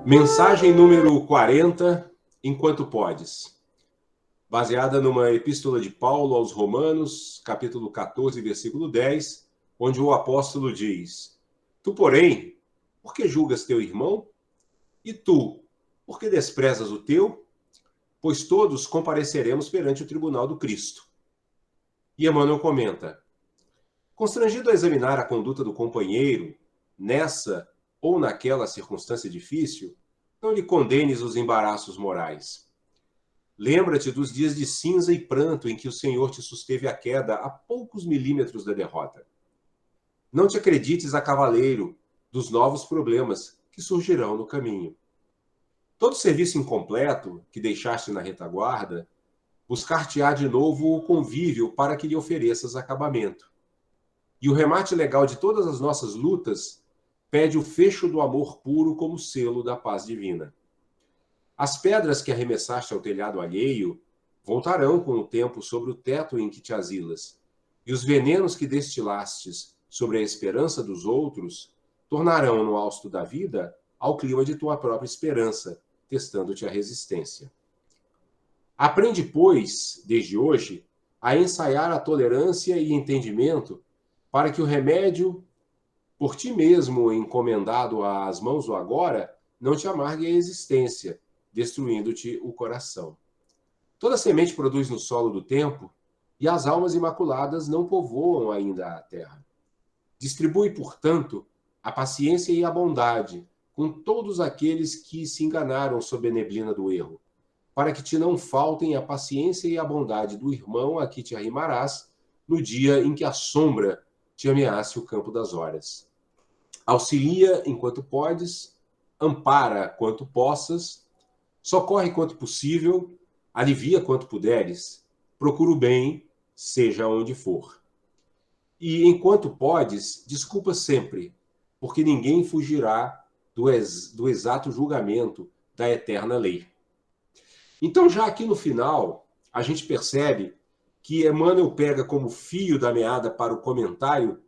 Mensagem número 40, Enquanto Podes. Baseada numa epístola de Paulo aos Romanos, capítulo 14, versículo 10, onde o apóstolo diz: Tu, porém, por que julgas teu irmão? E tu, por que desprezas o teu? Pois todos compareceremos perante o tribunal do Cristo. E Emmanuel comenta: Constrangido a examinar a conduta do companheiro, nessa ou naquela circunstância difícil, não lhe condenes os embaraços morais. Lembra-te dos dias de cinza e pranto em que o Senhor te susteve a queda a poucos milímetros da derrota. Não te acredites a cavaleiro dos novos problemas que surgirão no caminho. Todo serviço incompleto que deixaste na retaguarda, buscar-te-á de novo o convívio para que lhe ofereças acabamento. E o remate legal de todas as nossas lutas pede o fecho do amor puro como selo da paz divina. As pedras que arremessaste ao telhado alheio voltarão com o tempo sobre o teto em que te asilas, e os venenos que destilastes sobre a esperança dos outros tornarão no hausto da vida ao clima de tua própria esperança, testando-te a resistência. Aprende, pois, desde hoje, a ensaiar a tolerância e entendimento para que o remédio, por ti mesmo encomendado às mãos do agora, não te amargue a existência, destruindo-te o coração. Toda semente produz no solo do tempo, e as almas imaculadas não povoam ainda a terra. Distribui, portanto, a paciência e a bondade com todos aqueles que se enganaram sob a neblina do erro, para que te não faltem a paciência e a bondade do irmão a que te arrimarás no dia em que a sombra te ameace o campo das horas. Auxilia enquanto podes, ampara quanto possas, socorre quanto possível, alivia quanto puderes, procura o bem, seja onde for. E enquanto podes, desculpa sempre, porque ninguém fugirá do exato julgamento da eterna lei. Então, já aqui no final, a gente percebe que Emmanuel pega como fio da meada para o comentário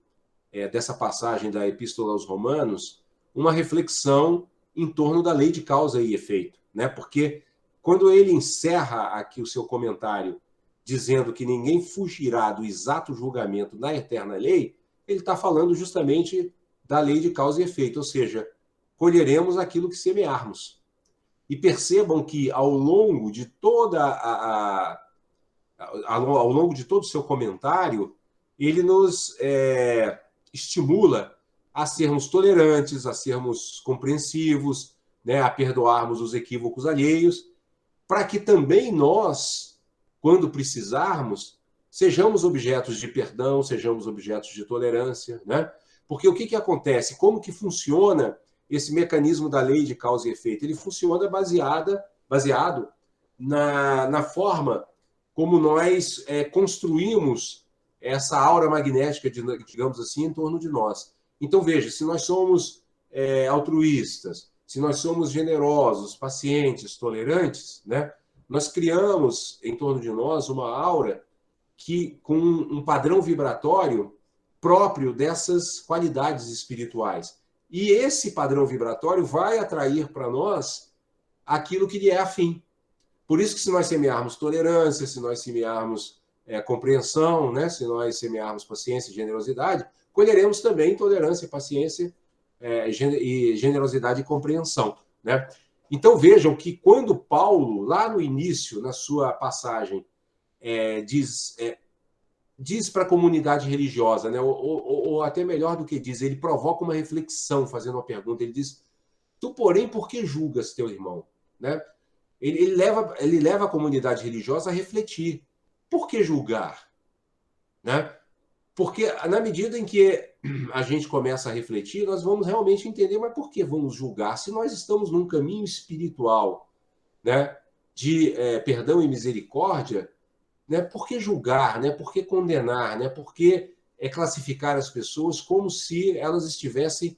dessa passagem da Epístola aos Romanos, uma reflexão em torno da lei de causa e efeito, né? Porque quando ele encerra aqui o seu comentário dizendo que ninguém fugirá do exato julgamento da eterna lei, ele está falando justamente da lei de causa e efeito, ou seja, colheremos aquilo que semearmos. E percebam que ao longo de ao longo de todo o seu comentário, ele nos estimula a sermos tolerantes, a sermos compreensivos, né, a perdoarmos os equívocos alheios, para que também nós, quando precisarmos, sejamos objetos de perdão, sejamos objetos de tolerância, né? Porque o que acontece? Como que funciona esse mecanismo da lei de causa e efeito? Ele funciona baseado na forma como nós construímos essa aura magnética, digamos assim, em torno de nós. Então, veja, se nós somos altruístas, se nós somos generosos, pacientes, tolerantes, né, nós criamos em torno de nós uma aura que, com um padrão vibratório próprio dessas qualidades espirituais. E esse padrão vibratório vai atrair para nós aquilo que lhe é afim. Por isso que se nós semearmos tolerância, se nós semearmos compreensão, né? Se nós semearmos paciência e generosidade, colheremos também tolerância, paciência e generosidade e compreensão, né? Então vejam que quando Paulo, lá no início, na sua passagem, diz para a comunidade religiosa, né? Ou até melhor do que diz, ele provoca uma reflexão fazendo uma pergunta, ele diz: tu, porém, por que julgas teu irmão? Né? Ele leva a comunidade religiosa a refletir. Por que julgar? Né? Porque na medida em que a gente começa a refletir, nós vamos realmente entender, mas por que vamos julgar? Se nós estamos num caminho espiritual, né, de perdão e misericórdia, né, por que julgar? Né? Por que condenar? Né? Por que classificar as pessoas como se elas estivessem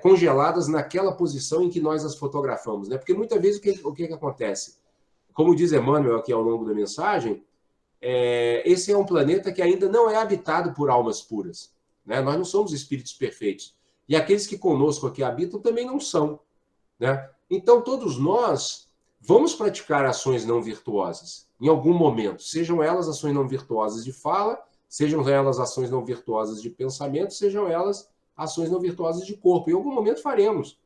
congeladas naquela posição em que nós as fotografamos? Né? Porque muitas vezes o que acontece? Como diz Emmanuel aqui ao longo da mensagem, esse é um planeta que ainda não é habitado por almas puras. Né? Nós não somos espíritos perfeitos. E aqueles que conosco aqui habitam também não são. Né? Então, todos nós vamos praticar ações não virtuosas em algum momento, sejam elas ações não virtuosas de fala, sejam elas ações não virtuosas de pensamento, sejam elas ações não virtuosas de corpo. Em algum momento faremos.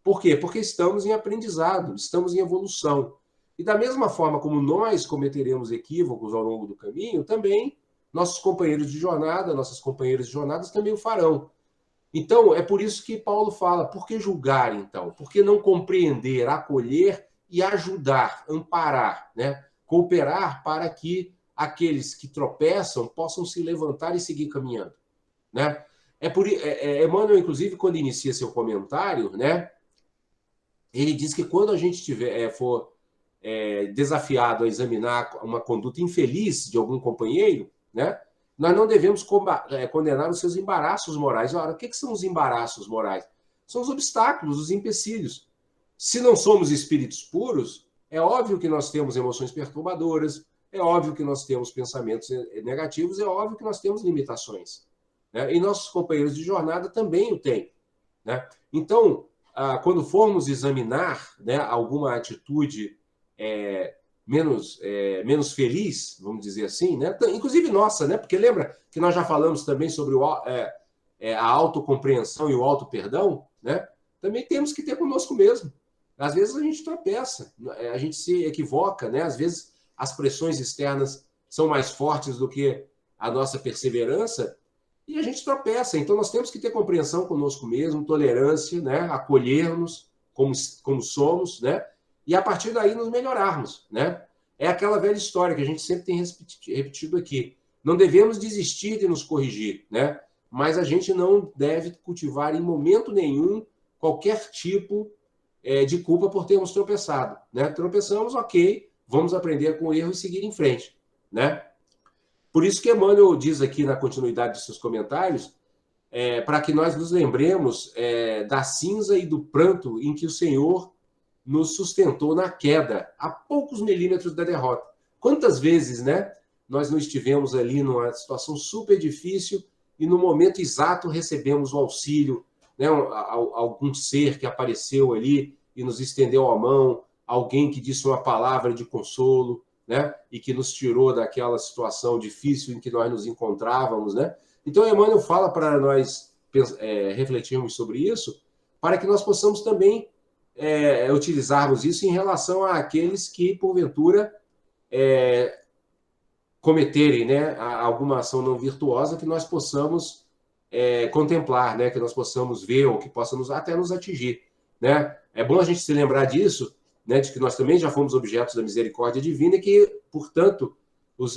Por quê? Porque estamos em aprendizado, estamos em evolução. E da mesma forma como nós cometeremos equívocos ao longo do caminho, também nossos companheiros de jornada, nossas companheiras de jornadas também o farão. Então, é por isso que Paulo fala, por que julgar, então? Por que não compreender, acolher e ajudar, amparar, né? Cooperar para que aqueles que tropeçam possam se levantar e seguir caminhando, né? Emmanuel, inclusive, quando inicia seu comentário, né? Ele diz que quando a gente for desafiado a examinar uma conduta infeliz de algum companheiro, né? Nós não devemos condenar os seus embaraços morais. Ora, o que são os embaraços morais? São os obstáculos, os empecilhos. Se não somos espíritos puros, é óbvio que nós temos emoções perturbadoras, é óbvio que nós temos pensamentos negativos, é óbvio que nós temos limitações, né? E nossos companheiros de jornada também o têm, né? Então, quando formos examinar, né, alguma atitude menos feliz, vamos dizer assim, né? Inclusive nossa, né? Porque lembra que nós já falamos também sobre a autocompreensão e o auto-perdão, né? Também temos que ter conosco mesmo. Às vezes a gente tropeça, a gente se equivoca, né? Às vezes as pressões externas são mais fortes do que a nossa perseverança e a gente tropeça. Então nós temos que ter compreensão conosco mesmo, tolerância, né? Acolhermos como somos, né? E a partir daí nos melhorarmos, né? É aquela velha história que a gente sempre tem repetido aqui. Não devemos desistir de nos corrigir, né? Mas a gente não deve cultivar em momento nenhum qualquer tipo de culpa por termos tropeçado, né? Tropeçamos, ok, vamos aprender com o erro e seguir em frente, né? Por isso que Emmanuel diz aqui na continuidade de seus comentários, para que nós nos lembremos da cinza e do pranto em que o Senhor nos sustentou na queda, a poucos milímetros da derrota. Quantas vezes, né, nós não estivemos ali numa situação super difícil e no momento exato recebemos o auxílio, né, algum ser que apareceu ali e nos estendeu a mão, alguém que disse uma palavra de consolo, né, e que nos tirou daquela situação difícil em que nós nos encontrávamos, né? Então, Emmanuel fala para nós refletirmos sobre isso, para que nós possamos também utilizarmos isso em relação àqueles que, porventura, cometerem, né, alguma ação não virtuosa que nós possamos contemplar, né, que nós possamos ver ou que possa até nos atingir, né? É bom a gente se lembrar disso, né, de que nós também já fomos objetos da misericórdia divina e que, portanto,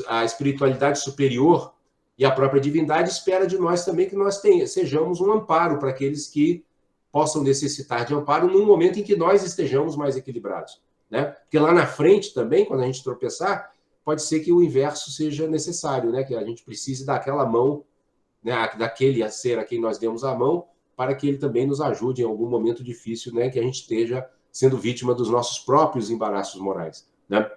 a espiritualidade superior e a própria divindade espera de nós também que nós sejamos um amparo para aqueles que possam necessitar de amparo num momento em que nós estejamos mais equilibrados, né? Porque lá na frente também, quando a gente tropeçar, pode ser que o inverso seja necessário, né? Que a gente precise daquela mão, né? Daquele ser a quem nós demos a mão, para que ele também nos ajude em algum momento difícil, né? Que a gente esteja sendo vítima dos nossos próprios embaraços morais, né?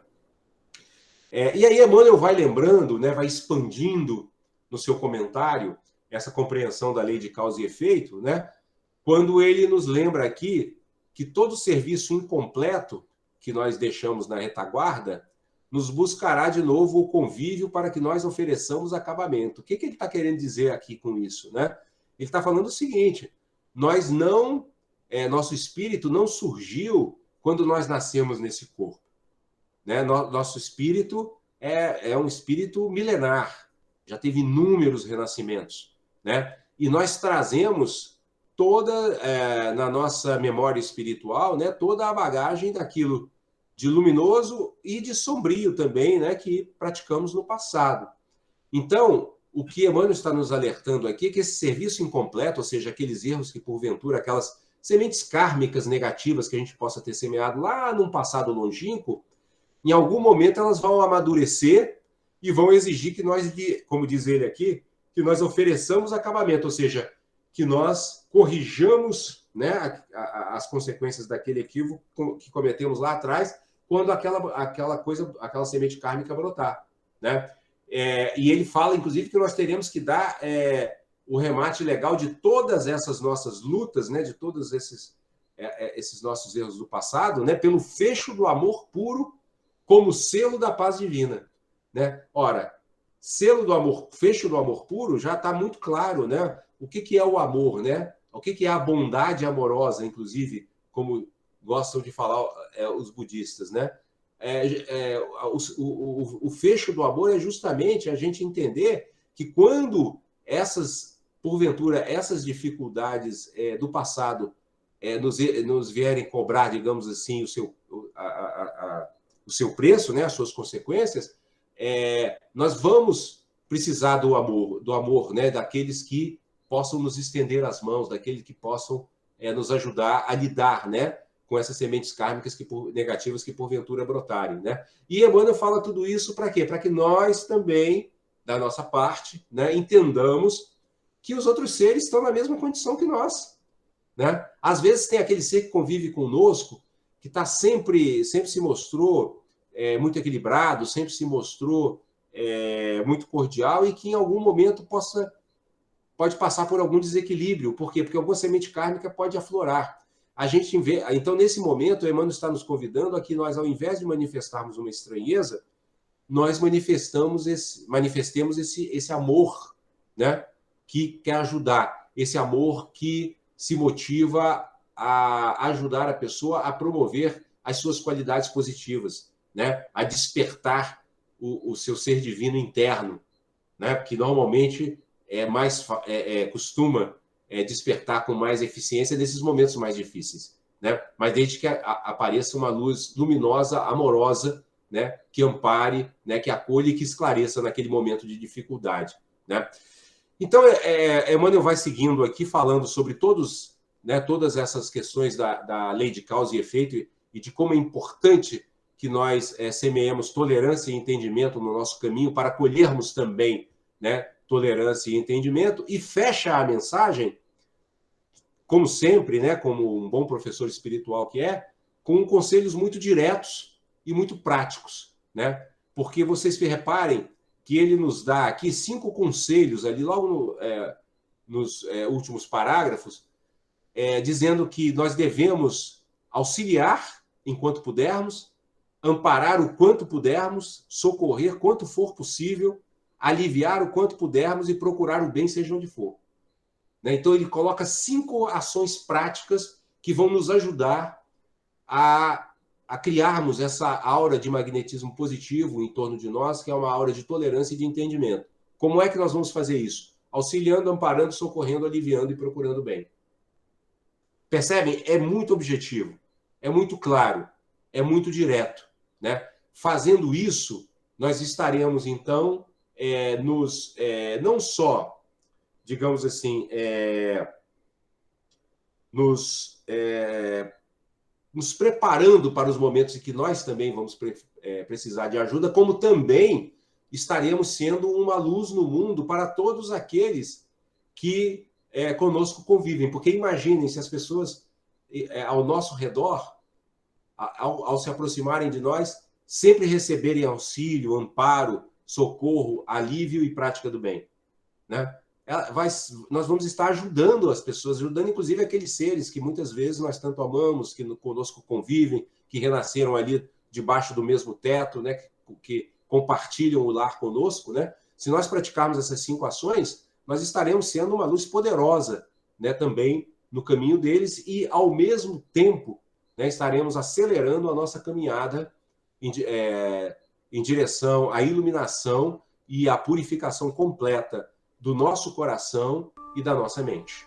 E aí Emmanuel vai lembrando, né? Vai expandindo no seu comentário essa compreensão da lei de causa e efeito, né? Quando ele nos lembra aqui que todo serviço incompleto que nós deixamos na retaguarda nos buscará de novo o convívio para que nós ofereçamos acabamento. O que ele está querendo dizer aqui com isso, né? Ele está falando o seguinte: nosso espírito não surgiu quando nós nascemos nesse corpo, né? Nosso espírito é um espírito milenar, já teve inúmeros renascimentos, né? E nós trazemos na nossa memória espiritual, né, toda a bagagem daquilo de luminoso e de sombrio também, né, que praticamos no passado. Então, o que Emmanuel está nos alertando aqui é que esse serviço incompleto, ou seja, aqueles erros que porventura, aquelas sementes kármicas negativas que a gente possa ter semeado lá num passado longínquo, em algum momento elas vão amadurecer e vão exigir que nós, como diz ele aqui, que nós ofereçamos acabamento, ou seja, que nós corrijamos, né, as consequências daquele equívoco que cometemos lá atrás, quando aquela semente kármica brotar, né? E ele fala, inclusive, que nós teremos que dar o remate legal de todas essas nossas lutas, né, de todos esses esses nossos erros do passado, né, pelo fecho do amor puro como selo da paz divina, né? Ora, selo do amor, fecho do amor puro, já está muito claro, né? O que é o amor, né? O que é a bondade amorosa, inclusive, como gostam de falar os budistas, né? O fecho do amor é justamente a gente entender que quando porventura, essas dificuldades do passado nos vierem cobrar, digamos assim, o seu preço, né, as suas consequências, nós vamos precisar do amor, né, daqueles que possam nos estender as mãos, daqueles que possam nos ajudar a lidar, né, com essas sementes kármicas negativas que porventura brotarem, né? E Emmanuel fala tudo isso para quê? Para que nós também, da nossa parte, né, entendamos que os outros seres estão na mesma condição que nós, né? Às vezes tem aquele ser que convive conosco, que sempre se mostrou muito equilibrado, sempre se mostrou muito cordial e que em algum momento pode passar por algum desequilíbrio. Por quê? Porque alguma semente kármica pode aflorar. Então, nesse momento, o Emmanuel está nos convidando a que nós, ao invés de manifestarmos uma estranheza, nós manifestemos esse amor, né, que quer ajudar, esse amor que se motiva a ajudar a pessoa a promover as suas qualidades positivas, né, a despertar o seu ser divino interno, né, que normalmente costuma despertar com mais eficiência nesses momentos mais difíceis, né? Mas desde que apareça uma luz luminosa, amorosa, né, que ampare, né, que acolha e que esclareça naquele momento de dificuldade, né? Então, Emmanuel vai seguindo aqui, falando sobre todas essas questões da lei de causa e efeito e de como é importante que nós semeemos tolerância e entendimento no nosso caminho para colhermos também, né, tolerância e entendimento, e fecha a mensagem, como sempre, né, como um bom professor espiritual que com conselhos muito diretos e muito práticos, né? Porque vocês reparem que ele nos dá aqui 5 conselhos ali, logo nos últimos parágrafos, dizendo que nós devemos auxiliar enquanto pudermos, amparar o quanto pudermos, socorrer quanto for possível, aliviar o quanto pudermos e procurar o bem, seja onde for. Né? Então, ele coloca 5 ações práticas que vão nos ajudar a criarmos essa aura de magnetismo positivo em torno de nós, que é uma aura de tolerância e de entendimento. Como é que nós vamos fazer isso? Auxiliando, amparando, socorrendo, aliviando e procurando o bem. Percebem? É muito objetivo, é muito claro, é muito direto, né? Fazendo isso, nós estaremos, então, não só, digamos assim, nos preparando para os momentos em que nós também vamos precisar de ajuda, como também estaremos sendo uma luz no mundo para todos aqueles que conosco convivem. Porque imaginem se as pessoas ao nosso redor, ao se aproximarem de nós, sempre receberem auxílio, amparo, socorro, alívio e prática do bem, né? Nós vamos estar ajudando as pessoas, ajudando inclusive aqueles seres que muitas vezes nós tanto amamos, que conosco convivem, que renasceram ali debaixo do mesmo teto, né, que compartilham o lar conosco, né? Se nós praticarmos essas 5 ações, nós estaremos sendo uma luz poderosa, né, também no caminho deles e, ao mesmo tempo, né, estaremos acelerando a nossa caminhada em direção à iluminação e à purificação completa do nosso coração e da nossa mente.